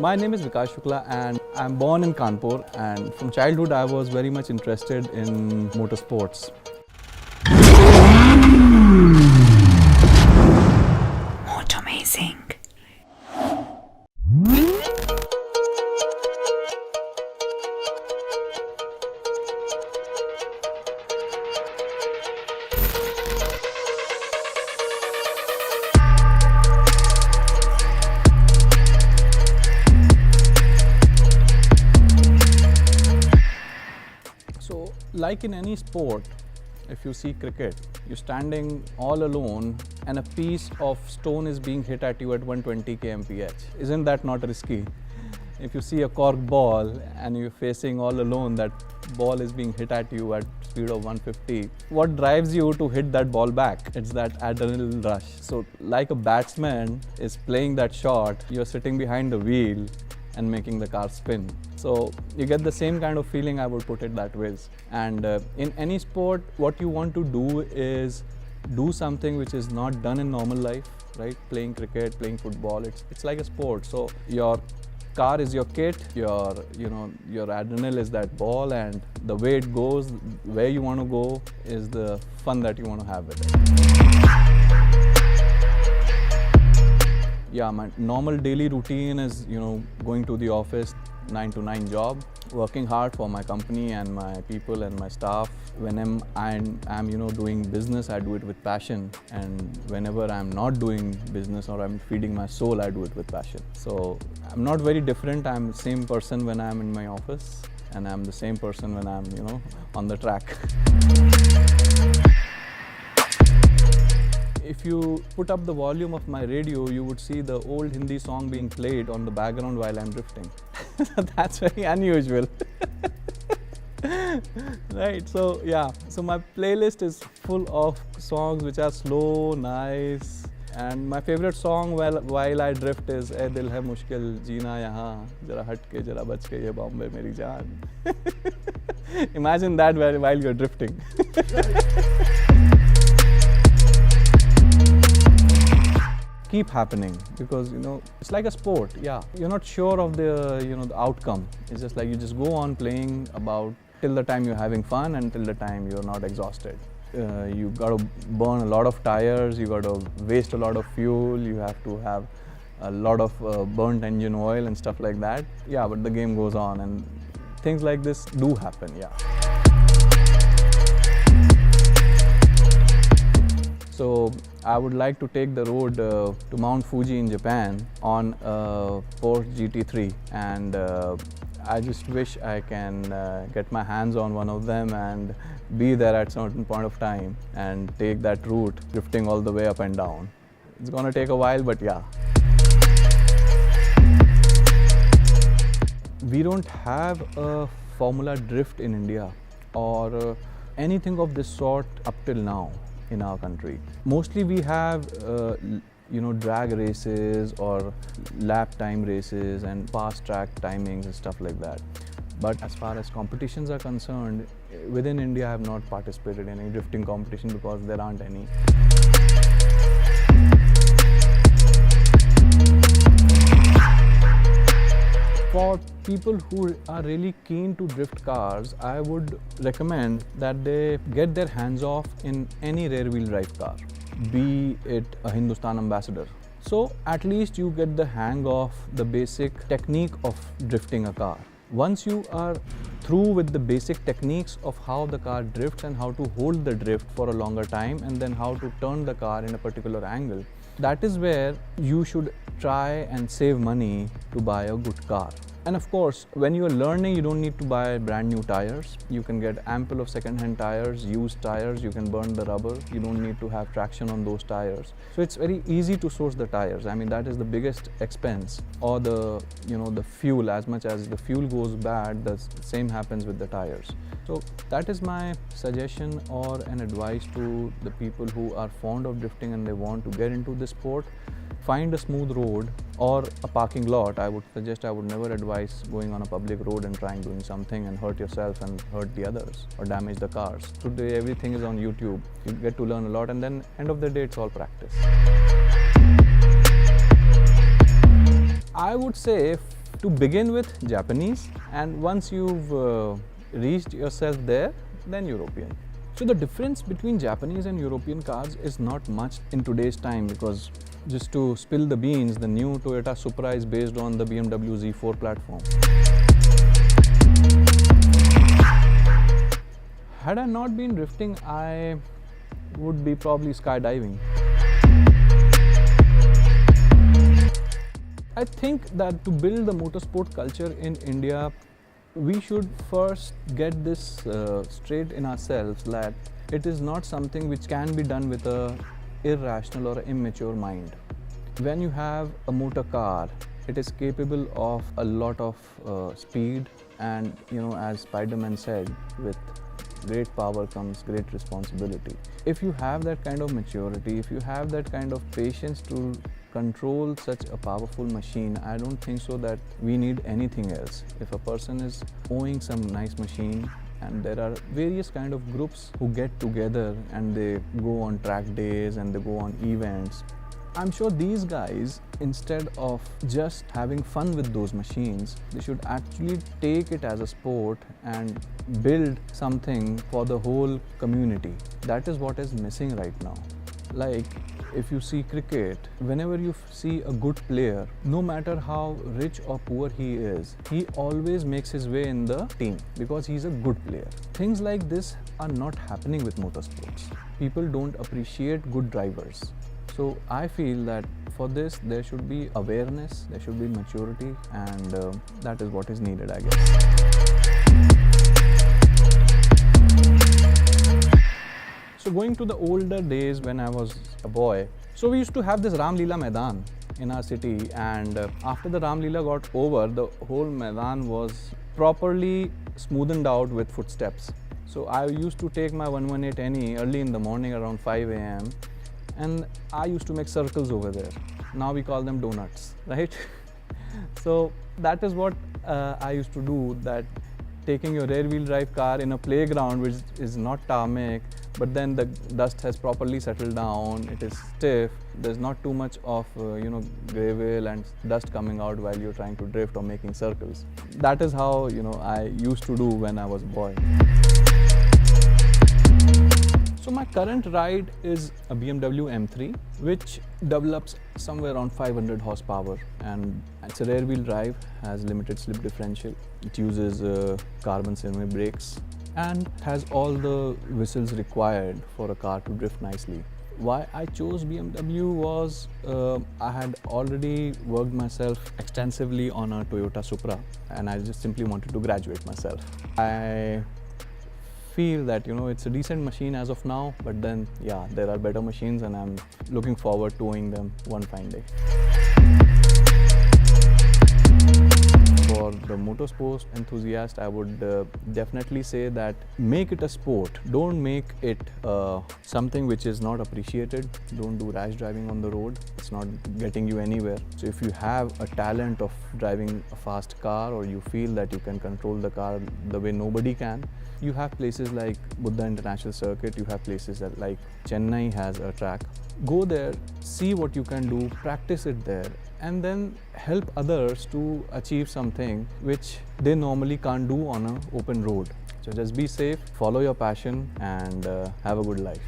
My name is Vikas Shukla and I'm born in Kanpur, and from childhood I was very much interested in motorsports. Motomazing. So, like in any sport, if you see cricket, you're standing all alone and a piece of stone is being hit at you at 120 kmph. Isn't that not risky? If you see a cork ball and you're facing all alone, that ball is being hit at you at speed of 150. What drives you to hit that ball back? It's that adrenaline rush. So like a batsman is playing that shot, you're sitting behind the wheel and making the car spin. So you get the same kind of feeling, I would put it that way. And in any sport, what you want to do is do something which is not done in normal life, right? Playing cricket, playing football, it's like a sport. So your car is your kit, your adrenaline is that ball, and the way it goes, where you want to go is the fun that you want to have with it. Yeah, my normal daily routine is, going to the office, 9 to 9 job, working hard for my company and my people and my staff. When I'm doing business, I do it with passion, and whenever I'm not doing business or I'm feeding my soul, I do it with passion. So I'm not very different. I'm the same person when I'm in my office, and I'm the same person when I'm on the track. If you put up the volume of my radio, you would see the old Hindi song being played on the background while I'm drifting. That's very unusual. Right, so yeah. So my playlist is full of songs which are slow, nice. And my favorite song while I drift is "Ae Dil Hai Mushkil Jeena Yahan, Jara Hat Ke Jara Bach Ke Ye Bombay Meri Jaan." Imagine that while you're drifting. Keep happening, because it's like a sport. Yeah, you're not sure of the the outcome. It's just like you just go on playing about till the time you're having fun and till the time you're not exhausted. You got to burn a lot of tires, you got to waste a lot of fuel, you have to have a lot of burnt engine oil and stuff like that. Yeah, but the game goes on and things like this do happen. Yeah. So I would like to take the road to Mount Fuji in Japan on a Porsche GT3, and I just wish I can get my hands on one of them and be there at a certain point of time and take that route, drifting all the way up and down. It's gonna take a while, but yeah. We don't have a Formula Drift in India or anything of this sort up till now in our country. Mostly we have drag races or lap time races and fast track timings and stuff like that. But as far as competitions are concerned, within India I have not participated in any drifting competition because there aren't any. For people who are really keen to drift cars, I would recommend that they get their hands off in any rear wheel drive car, be it a Hindustan Ambassador. So at least you get the hang of the basic technique of drifting a car. Once you are through with the basic techniques of how the car drifts and how to hold the drift for a longer time, and then how to turn the car in a particular angle, that is where you should try and save money to buy a good car. And of course, when you're learning, you don't need to buy brand new tires. You can get ample of second-hand tires, used tires, you can burn the rubber. You don't need to have traction on those tires. So it's very easy to source the tires. I mean, that is the biggest expense. Or the fuel. As much as the fuel goes bad, the same happens with the tires. So that is my suggestion or an advice to the people who are fond of drifting and they want to get into this sport. Find a smooth road or a parking lot. I would never advise going on a public road and trying doing something and hurt yourself and hurt the others or damage the cars. Today everything is on YouTube. You get to learn a lot, and then end of the day it's all practice. I would say To begin with, Japanese, and once you've reached yourself there, then European. So the difference between Japanese and European cars is not much in today's time, because just to spill the beans, the new Toyota Supra is based on the BMW Z4 platform. Had I not been drifting, I would be probably skydiving. I think that to build the motorsport culture in India, we should first get this straight in ourselves, that it is not something which can be done with a irrational or immature mind. When you have a motor car, it is capable of a lot of speed, and as Spider-Man said, with great power comes great responsibility. If you have that kind of maturity, if you have that kind of patience to control such a powerful machine, I don't think so that we need anything else. If a person is owning some nice machine, and there are various kind of groups who get together and they go on track days and they go on events, I'm sure these guys, instead of just having fun with those machines, they should actually take it as a sport and build something for the whole community. That is what is missing right now. Like, if you see cricket, whenever you see a good player, no matter how rich or poor he is, he always makes his way in the team because he's a good player. Things like this are not happening with motorsports. People don't appreciate good drivers. So I feel that for this there should be awareness, there should be maturity, and that is what is needed, I guess. So going to the older days when I was a boy, so we used to have this Ram Leela Maidan in our city, and after the Ram Leela got over, the whole Maidan was properly smoothened out with footsteps. So I used to take my 118 NE early in the morning around 5 a.m. and I used to make circles over there. Now we call them donuts, right? So that is what I used to do, that taking your rear wheel drive car in a playground which is not tarmac, but then the dust has properly settled down, it is stiff, there's not too much of gravel and dust coming out while you're trying to drift or making circles. That is how I used to do when I was a boy. So my current ride is a BMW M3, which develops somewhere around 500 horsepower, and it's a rear wheel drive, has limited slip differential. It uses carbon ceramic brakes and has all the whistles required for a car to drift nicely. Why I chose BMW was I had already worked myself extensively on a Toyota Supra, and I just simply wanted to graduate myself. I feel that it's a decent machine as of now, but then there are better machines, and I'm looking forward to owning them one fine day. For the motorsports enthusiast, I would definitely say that make it a sport. Don't make it something which is not appreciated. Don't do rash driving on the road. It's not getting you anywhere. So if you have a talent of driving a fast car, or you feel that you can control the car the way nobody can, you have places like Buddh International Circuit, you have places like Chennai has a track. Go there, see what you can do, practice it there, and then help others to achieve something which they normally can't do on an open road. So just be safe, follow your passion, and have a good life.